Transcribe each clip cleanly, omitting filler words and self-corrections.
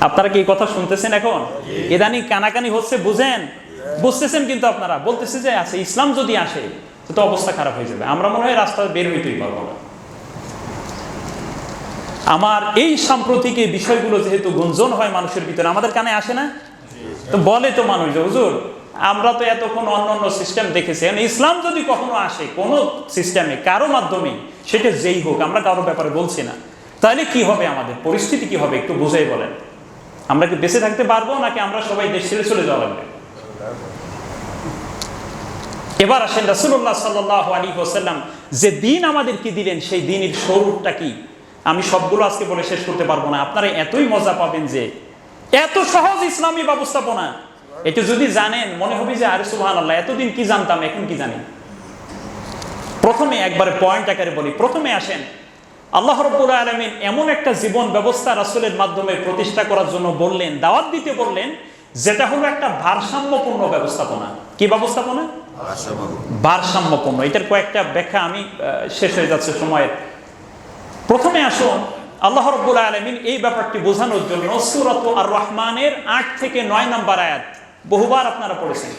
আপনারা কি এই কথা শুনতেছেন? এখন ইদানিং কানাকানি হচ্ছে, বুঝতেছেন, কিন্তু আপনারা বলতেছে যে আছে ইসলাম যদি আসে তো অবস্থা খারাপ হয়ে যাবে, আমরা মনে হয় রাস্তা বের হইতেই পারবো না। আমার এই সাম্প্রতিক এই বিষয়গুলো যেহেতু গুঞ্জন হয় মানুষের ভিতরে, আমাদের কানে আসে না, তো বলে তো মানুষ যে হুজুর আমরা তো এতক্ষণ অন্য সিস্টেম দেখেছি, ইসলাম যদি কখনো আসে কোনো সিস্টেমে কারো মাধ্যমে, সেটা যেই হোক, আমরা কারো ব্যাপারে বলছি না, তাহলে কি হবে, আমাদের পরিস্থিতি কি হবে একটু বুঝাই বলেন। আমরা কি বেঁচে থাকতে পারবো, নাকি আমরা সবাই দেশ ছেড়ে চলে যাওয়া লাগবে? এবার আসেন রাসূলুল্লাহ সাল্লাল্লাহু আলাইহি ওয়াসাল্লাম যে দিন আমাদেরকে দিলেন, সেই দিনের স্বরূপটা কি? আমি সবগুলো আজকে বলে শেষ করতে পারবো না, আপনারা এতই মজা পাবেন যে এত সহজ ইসলামী ব্যবস্থাপনা, এটা যদি জানেন মনে হবে যে আরে সুবহানাল্লাহ, এতদিন কি জানতাম এখন কি জানি। প্রথমে একবারে পয়েন্ট আকারে বলি, প্রথমে আসেন আল্লাহ রাব্বুল আলামিন এমন একটা জীবন ব্যবস্থা রাসূলের মাধ্যমে প্রতিষ্ঠা করার জন্য বললেন, দাওয়াত দিতে বললেন, যেটা হলো একটা ভারসাম্যপূর্ণ ব্যবস্থাপনা। কি ব্যবস্থাপনা? ভারসাম্যপূর্ণ। এটার কয়েকটা ব্যাখ্যা, আমি শেষ হয়ে যাচ্ছে সময়ের। প্রথমে আসুন আল্লাহ রাব্বুল আলামিন এই ব্যাপারটি বোঝানোর জন্য সূরা আর রহমানের ৮ থেকে ৯ নম্বর আয়াত বহুবার আপনারা পড়েছেন।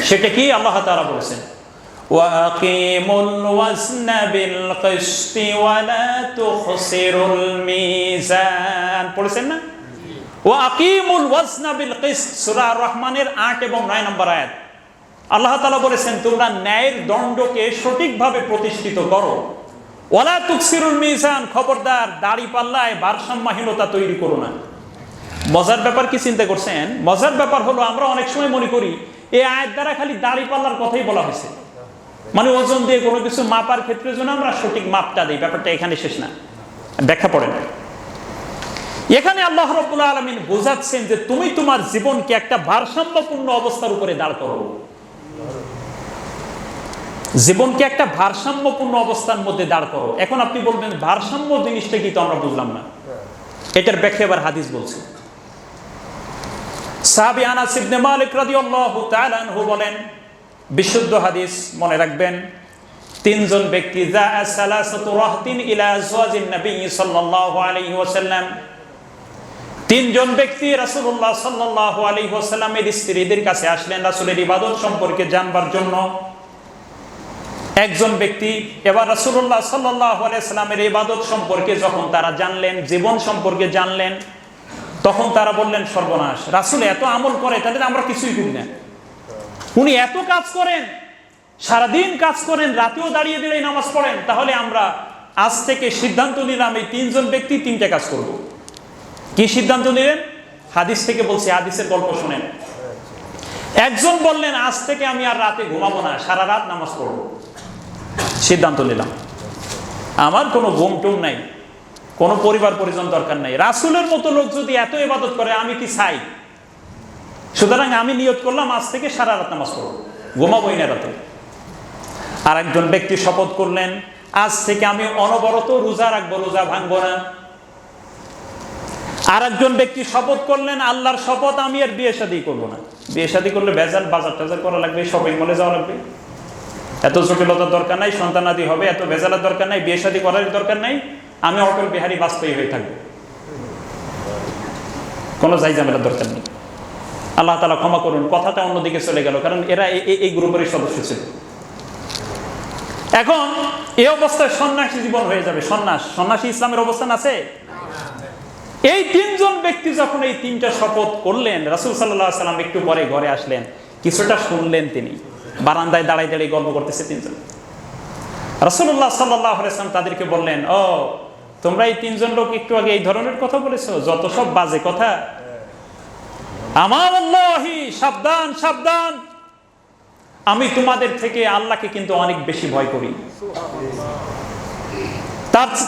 সেটা কি? আল্লাহ তাআলা বলেছেন ওয়াকিমুল ওয়াজনা বিল কিসতি ওয়া লা তুখসিরুল মিজান, পড়েছেন না? ওয়াকিমুল ওয়াজনা বিল কিসত, সূরা আর রহমানের ৮ এবং ৯ নম্বর আয়াত। আল্লাহ তাআলা বলেছেন তোমরা ন্যায়ের দণ্ডকে সঠিকভাবে প্রতিষ্ঠিত করো। ওয়ালা তুকসিরুল মিজান, খবরদার দাড়ি পাল্লায় ভারসাম্যহীনতা তৈরি করো না। মজার ব্যাপার কি চিন্তা করছেন? মজার ব্যাপার হলো আমরা অনেক সময় মনে করি এই আয়াত দ্বারা খালি দাড়ি পাল্লার কথাই বলা হয়েছে, মানে ওজন দিয়ে কোনো কিছু মাপার ক্ষেত্রে যেন আমরা সঠিক মাপটা দিই, ব্যাপারটা এখানে শেষ না, ব্যাখ্যা পড়েন। এখানে আল্লাহ রাব্বুল আলামিন বোঝাচ্ছেন যে তুমি তোমার জীবনকে একটা ভারসাম্যপূর্ণ অবস্থার উপরে দাঁড় করো, জীবনকে একটা ভারসাম্যপূর্ণ অবস্থার মধ্যে দাঁড় করো। এখন আপনি বলবেন ভারসাম্য জিনিসটা কি, তো আমরা বুঝলাম না। এটার ব্যাখ্যা এবার হাদিস বলছে। সাহাবী আনাস ইবনে মালিক রাদিয়াল্লাহু তাআলা আনহু বলেন, বিশুদ্ধ হাদিস, মনে রাখবেন, তিনজন ব্যক্তি জাআ সালাসাতু রাহতিন ইলা আজওয়াজিন নবী সাল্লাল্লাহু আলাইহি ওয়াসাল্লাম, তিনজন ব্যক্তি রাসূলুল্লাহ সাল্লাল্লাহু আলাইহি ওয়াসাল্লামের স্ত্রীদের কাছে আসলেন রাসূলের ইবাদত সম্পর্কে জানবার জন্য। একজন ব্যক্তি এবার রাসূলুল্লাহ সাল্লাল্লাহু আলাইহি ওয়াসাল্লামের ইবাদত সম্পর্কে যখন তারা জানলেন, জীবন সম্পর্কে জানলেন, তখন তারা বললেন সর্বনাশ, রাসূল এত আমল করে তাহলে আমরা কিছুই করি না, উনি এত কাজ করেন, সারাদিন কাজ করেন, রাতেও দাঁড়িয়ে দাঁড়িয়ে নামাজ পড়েন, তাহলে আমরা আজ থেকে সিদ্ধান্ত নিলাম এই তিনজন ব্যক্তি তিনটা কাজ করব। কি সিদ্ধান্ত নিলেন? হাদিস থেকে বলছি, হাদিসের গল্প শুনেন। একজন বললেন আজ থেকে আমি আর রাতে ঘুমাবো না, সারা রাত নামাজ পড়বো, সিদ্ধান্ত নিলাম, আমার কোনো ঘুম টুম নাই, কোনো পরিবার পরিজন দরকার নাই, রাসূলের মতো লোক যদি এত ইবাদত করে আমি কি চাই, সুতরাং আমি নিয়ত করলাম আজ থেকে সারা রাত নামাজ পড়বো, ঘুমাবোই না রাতে। আর একজন ব্যক্তি শপথ করলেন আজ থেকে আমি অনবরত রোজা রাখবো, রোজা ভাঙবো না। আর একজন ব্যক্তি শপথ করলেন আল্লাহর শপথ, আমি আর বিয়ে শাদী করবো না, বিয়ে শাদী করলে ভেজাল, বাজার টাজার করা লাগবে, শপিং মলে যাওয়া লাগবে, এত জটিলতার দরকার নাই, সন্তানাদি হবে, এত ভেজালের দরকার নাই, বিয়ে শাদী করার দরকার নাই, আমি অটল বিহারী বাজপেয়ী হয়ে থাকবো, কোনো যাই ঝামেলার দরকার নেই। আল্লাহ তাআলা ক্ষমা করুন, কথাটা অন্যদিকে চলে গেল, কারণ এরা এই গ্রুপেরই সদস্য ছিল। এখন এই অবস্থায় সন্ন্যাসী জীবন হয়ে যাবে। সন্ন্যাসী ইসলামের অবস্থান আছে? এই তিনজন ব্যক্তি যখন এই তিনটা শপথ করলেন, রাসূল সাল্লাল্লাহু আলাইহি ওয়াসাল্লাম একটু পরে ঘরে আসলেন, কিছুটা শুনলেন, তিনি বারান্দায় দাঁড়ায় দাঁড়িয়ে গল্প করতেছে তিনজন। রাসূলুল্লাহ সাল্লাল্লাহু আলাইহি ওয়াসাল্লাম তাদেরকে বললেন, ও তোমরা এই তিনজন লোক একটু আগে এই ধরনের কথা বলেছো, যত সব বাজে কথা, আমার আল্লাহি, সাবধান সাবধান, আমি তোমাদের থেকে আল্লাহকে কিন্তু অনেক বেশি ভয় করি,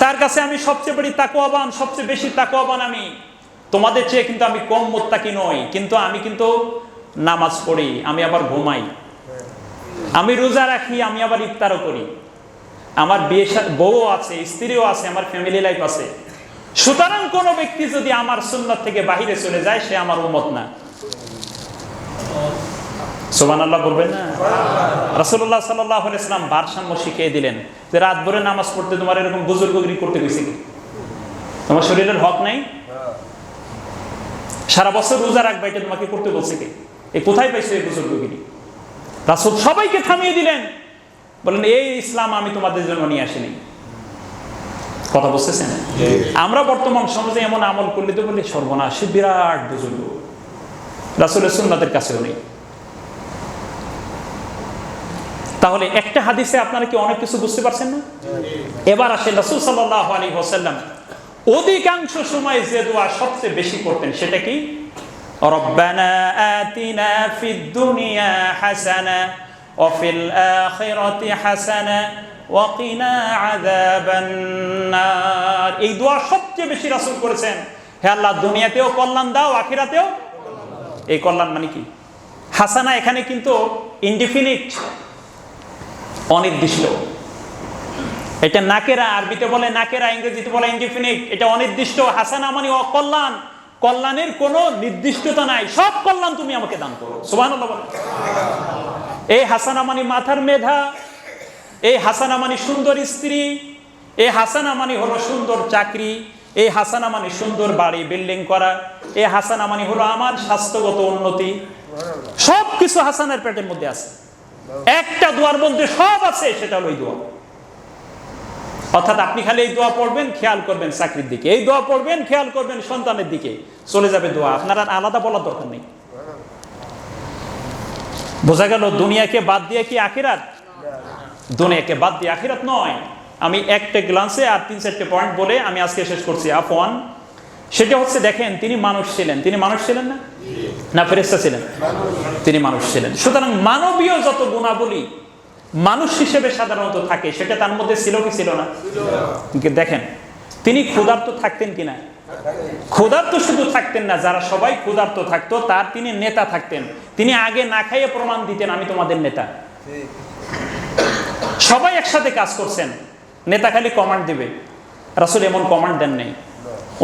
তার কাছে আমি সবচেয়ে বড় তাকওয়াবান, সবচেয়ে বেশি তাকওয়াবান আমি, তোমাদের চেয়ে কিন্তু আমি কম মুত্তাকি নই, কিন্তু আমি কিন্তু নামাজ পড়ি, আমি আবার ঘুমাই, আমি রোজা রাখি, আমি আবার ইফতারও করি, আমার বিয়ে বউ আছে, স্ত্রীও আছে, আমার ফ্যামিলি লাইফ আছে, সুতরাং কোন ব্যক্তি যদি আমার সুন্নাত থেকে বাহিরে চলে যায় সে আমার উম্মত না। সুবহানাল্লাহ বলবেন না? রাসূলুল্লাহ সাল্লাল্লাহু আলাইহি ওয়াসাল্লাম ভারসাম্য শিখিয়ে দিলেন যে রাত ভরে নামাজ পড়তে তোমার এরকম বুজুর্গগিরি করতে গেছে কি? তোমার শরীরের হক নাই? সারা বছর রোজা রাখবা, এটা তোমাকে করতে বলছে কে? এই কোথায় পাইছো এই বুজুর্গগিরি? রাসূল সবাইকে থামিয়ে দিলেন, বলেন এই ইসলাম আমি তোমাদের জন্য নিয়ে আসিনি। কথা বুঝতেছেন? আমরা বর্তমান সমাজে এমন আমল করলে তো বলি সর্বনাশ, বিরাট বুজুর্গ, রাসূলের সুন্নাতের কাছেও নেই। তাহলে একটা হাদিসে আপনারা কি অনেক কিছু বুঝতে পারছেন না? এবার আসেন রাসূল সাল্লাল্লাহু আলাইহি ওয়াসাল্লাম অধিকাংশ সময় যে দোয়া সবচেয়ে বেশি করতেন সেটা কি? রব্বানা আতিনা ফিদ দুনিয়া হাসানা ওয়া ফিল আখিরাতি হাসানা ওয়া কিনা আযাবান নার। এই দোয়া সবচেয়ে বেশি রাসূল করেছেন। হে আল্লাহ, দুনিয়াতেও কল্যাণ দাও, আখিরাতেও। এই কল্যাণ মানে কি? হাসানা এখানে কিন্তু ইনডিফিনিট, অনির্দিষ্ট। এটা নাকেরা, আরবিতে বলে নাকেরা, ইংরেজিতে বলে ইনডিফিনিট। এটা অনির্দিষ্ট। হাসানা মানে অকল্যাণ, কল্যাণের কোনো নির্দিষ্টতা নাই। সব কল্যাণ তুমি আমাকে দান করো। সুবহানাল্লাহ বলেন। এই হাসানা মানে মাথার মেধা, এই হাসানা মানে সুন্দর স্ত্রী, এই হাসানা মানে হলো সুন্দর চাকরি, এই হাসানা মানে সুন্দর বাড়ি বিল্ডিং করা, এই হাসানা মানে হলো আমার স্বাস্থ্যগত উন্নতি। সব কিছু হাসানের পেটের মধ্যে আছে। একটা দোয়ার মধ্যে সব আছে, সেটা হলো এই দোয়া। অর্থাৎ আপনি খালি এই দোয়া পড়বেন, খেয়াল করবেন চাকরির দিকে, এই দোয়া পড়বেন, খেয়াল করবেন সন্তানের দিকে, চলে যাবে দোয়া। আপনার আর আলাদা বলার দরকার নেই। বোঝা গেল? দুনিয়াকে বাদ দিয়ে কি আখিরাত? দুনিয়াকে বাদ দিয়ে আখিরাত নয়। আমি একটা গ্লান্সে আর 3-4টে পয়েন্ট বলে আমি আজকে শেষ করছি। আফওয়ান, সেটা হচ্ছে দেখেন, তিনি মানুষ ছিলেন। তিনি মানুষ ছিলেন না? না ফেরেশতা ছিলেন? তিনি মানুষ ছিলেন। সুতরাং মানবীয় যত গুণাবলী মানুষ হিসেবে সাধারণত থাকে, সেটা তার মধ্যে ছিল কি ছিল না? দেখেন, তিনি ক্ষুধার্ত থাকতেন কিনা? ক্ষুধার্ত শুধু থাকতেন না, যারা সবাই ক্ষুধার্ত থাকতো তার তিনি নেতা থাকতেন। তিনি আগে না খাইয়ে প্রমাণ দিতেন আমি তোমাদের নেতা। সবাই একসাথে কাজ করছেন, নেতা খালি কমান্ড দিবে। রাসূল এমন কমান্ড দেন নেই।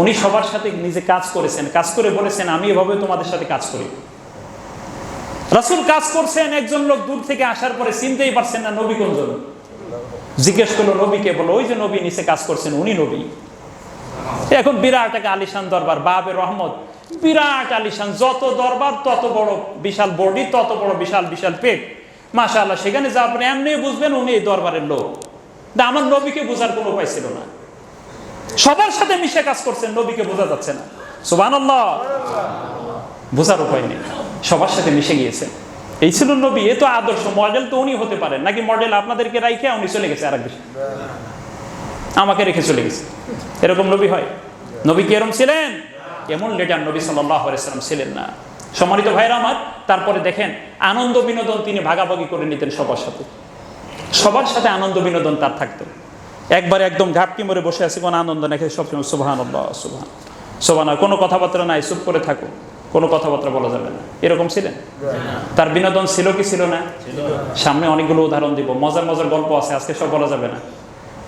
উনি সবার সাথে নিজে কাজ করেছেন, কাজ করে বলেছেন আমি এভাবে তোমাদের সাথে কাজ করি। রাসূল কাজ করছেন, একজন লোক দূর থেকে আসার পরে চিনতেই পারছেন না নবী কোনজন। জিজ্ঞেস করলো নবীকে, বলো ওই যে নবী নিচে কাজ করছেন, উনি নবী। এখন বিরাট একটা আলিশান দরবার, বাবে রহমত, বিরাট আলিশান। যত দরবার তত বড় বিশাল বডি, তত বড় বিশাল বিশাল পেট, মাশাআল্লাহ। সেখানে যাওয়ার পরে এমনি বুঝবেন উনি এই দরবারের লোক। আমার নবীকে বোঝার কোনো উপায় ছিল না। সবার সাথে মিশে কাজ করছেন, নবীকে বোঝা যাচ্ছে না। সুবহানাল্লাহ। বোঝার উপায় নেই, সবার সাথে মিশে গিয়েছে। এই ছিল নবী। এ তো আদর্শ। মডেল তো উনি হতে পারেন নাকি? মডেল আপনাদেরকে রাইখে উনি চলে গেছে আরেক দেশে, আমাকে রেখে চলে গেছে। এরকম নবী হয়? নবী কি এরকম ছিলেন? এমন লিডার নবী সাল্লাল্লাহু আলাইহি ওয়াসাল্লাম ছিলেন না। সম্মানিত ভাইরা আমার, তারপরে দেখেন আনন্দ বিনোদন তিনি ভাগাভাগি করে নিতেন সবার সাথে। সবার সাথে আনন্দ বিনোদন তার থাকতো। একবারে একদম ঘাপটি মরে বসে আছে, কোনো আনন্দ নাকি সবসময় সুবহানাল্লাহ সুবহানাল্লাহ, কোনো কথাবার্তা নাই, চুপ করে থাকো, কোনো কথাবার্তা বলা যাবে না। এরকম ছিলেন? তার বিনোদন ছিল কি ছিল না? সামনে অনেকগুলো উদাহরণ দিব, মজার মজার গল্প আছে, আজকে সব বলা যাবে না।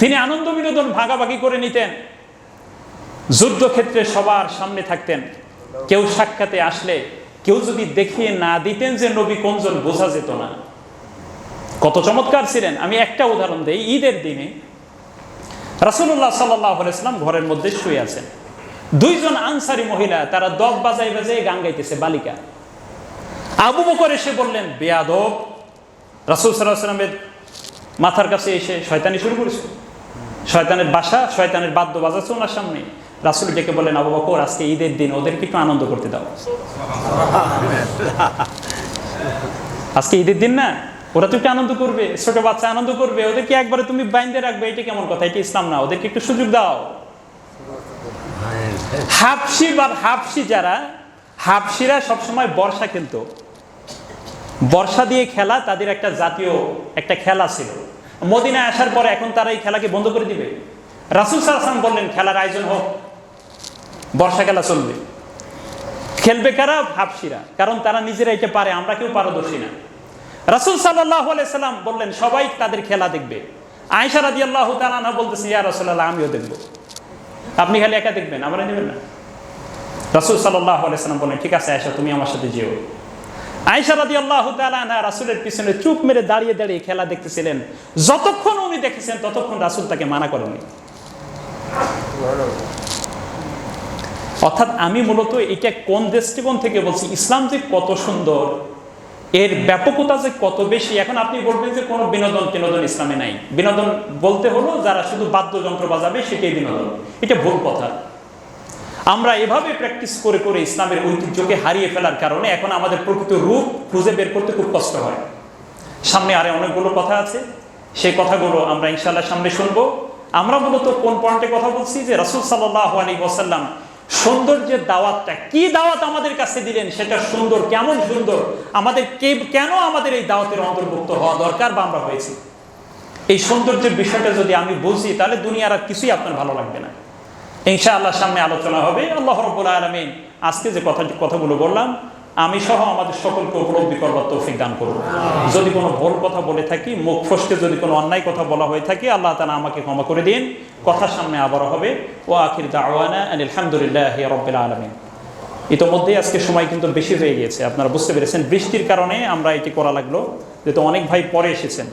তিনি আনন্দ বিনোদন ভাগাভাগি করে নিতেন। যুদ্ধক্ষেত্রে সবার সামনে থাকতেন। কেউ সাক্ষাতে আসলে কেউ যদি দেখিয়ে না দিতেন যে নবী কোনজন, বোঝা যেত না। কত চমৎকার ছিলেন। আমি একটা উদাহরণ দেই। ঈদের দিনে রাসূলুল্লাহ সাল্লাল্লাহু আলাইহি ওয়াসাল্লাম ঘরের মধ্যে শুয়ে আছেন। দুইজন আনসারী মহিলা, তারা দব বাজাই বাজাই গান গাইতেছে, বালিকা। আবু বকর এসে বললেন, বেয়াদব। রাসূল সাল্লাল্লাহু আলাইহি ওয়াসাল্লামের মাথার কাছে এসে শয়তানি শুরু করেছে। শয়তানের বাসা, শয়তানের বাদ্য বাজাচ্ছে ওনার সামনে। রাসূল ডেকে বললেন, আবু বকর, আজকে ঈদের দিন, ওদেরকে একটু আনন্দ করতে দাও। আজকে ঈদের দিন না, ওরা তো একটু আনন্দ করবে, ছোট বাচ্চা আনন্দ করবে, ওদেরকে একবারে তুমি বাইন্ধে রাখবে, এটা কেমন কথা? এটা ইসলাম না, ওদেরকে একটু সুযোগ দাও। হাবশি বা হাবশি যারা, হাবশিরা সবসময় বর্ষা খেলতো। বর্ষা দিয়ে খেলা তাদের একটা জাতীয় একটা খেলা ছিল। মদিনায় আসার পরে এখন তারা এই খেলাকে বন্ধ করে দিবে। রাসূল সাল্লাল্লাহু আলাইহি ওয়াসাল্লাম বললেন, খেলার আয়োজন হোক, বর্ষা খেলা চলবে। খেলবে কারা? হাবশিরা, কারণ তারা নিজেরা এটা পারে, আমরা কেউ পারদর্শী না। রাসূল সাল্লাল্লাহু আলাইহি ওয়াসাল্লাম বললেন সবাই তাদের খেলা দেখবে। আয়েশা রাদিয়াল্লাহু তাআলা আনহা বলতেছে, ইয়া রাসূলুল্লাহ, আমিও দেখব। আপনি খালি একা দেখবেন, আমরা নেবেন না? রাসূল সাল্লাল্লাহু আলাইহি ওয়াসাল্লাম বললেন, ঠিক আছে আয়েশা, তুমি আমার সাথে যেও। আয়েশা রাদিয়াল্লাহু তাআলা আনহা রাসূলের পিছনে চুপ মেরে দাঁড়িয়ে দাঁড়িয়ে খেলা দেখতেছিলেন। যতক্ষণ উনি দেখেছেন ততক্ষণ রাসূল তাকে মানা করেননি। অর্থাৎ আমি মূলত এটা কোন দৃষ্টিকোণ থেকে বলছি, ইসলাম যে কত সুন্দর, এর ব্যাপকতা যে কত বেশি। এখন আপনি বলবেন যে কোনো বিনোদন ইসলামে নাই। বিনোদন বলতে হলো যারা শুধু বাদ্যযন্ত্র বাজাবে সেটাই বিনোদন, এটা ভুল কথা। আমরা এভাবে প্র্যাকটিস করে করে ইসলামের ঐতিহ্যকে হারিয়ে ফেলার কারণে এখন আমাদের প্রকৃত রূপ খুঁজে বের করতে খুব কষ্ট হয়। সামনে আরে অনেকগুলো কথা আছে, সেই কথাগুলো আমরা ইনশাআল্লাহ সামনে শুনবো। আমরা মূলত কোন পয়েন্টে কথা বলছি, যে রাসূল সাল্লাল্লাহু আলাইহি ওয়াসাল্লাম সৌন্দর্যের দাওয়াতটা, কি দাওয়াত আমাদের কাছে দিলেন, সেটা সুন্দর, কেমন সুন্দর, আমাদের কেন আমাদের এই দাওয়াতের অন্তর্ভুক্ত হওয়া দরকার বা আমরা হয়েছি। এই সৌন্দর্যের বিষয়টা যদি আমি বুঝি, তাহলে দুনিয়ার আর কিছুই আপনার ভালো লাগবে না। ইনশাআল্লাহ সামনে আলোচনা হবে। আল্লাহ রাব্বুল আলামিন আজকে যে কথাগুলো বললাম, আমি সহ আমাদের সকলকে উপলব্ধি করবার তৌফিক দান করুন। যদি কোনো ভুল কথা বলে থাকি, মুখ ফসকে যদি কোনো অন্যায় কথা বলা হয়ে থাকে, আল্লাহ তাআলা আমাকে ক্ষমা করে দিন। কথা সামনে আবারও হবে। ওয়া আখির দাওয়ানা আলহামদুলিল্লাহি রাব্বিল আলামিন। ইতোমধ্যেই আজকে সময় কিন্তু বেশি হয়ে গিয়েছে, আপনারা বুঝতে পেরেছেন। বৃষ্টির কারণে আমরা এটি করা লাগলো, যেহেতু অনেক ভাই পরে এসেছেন।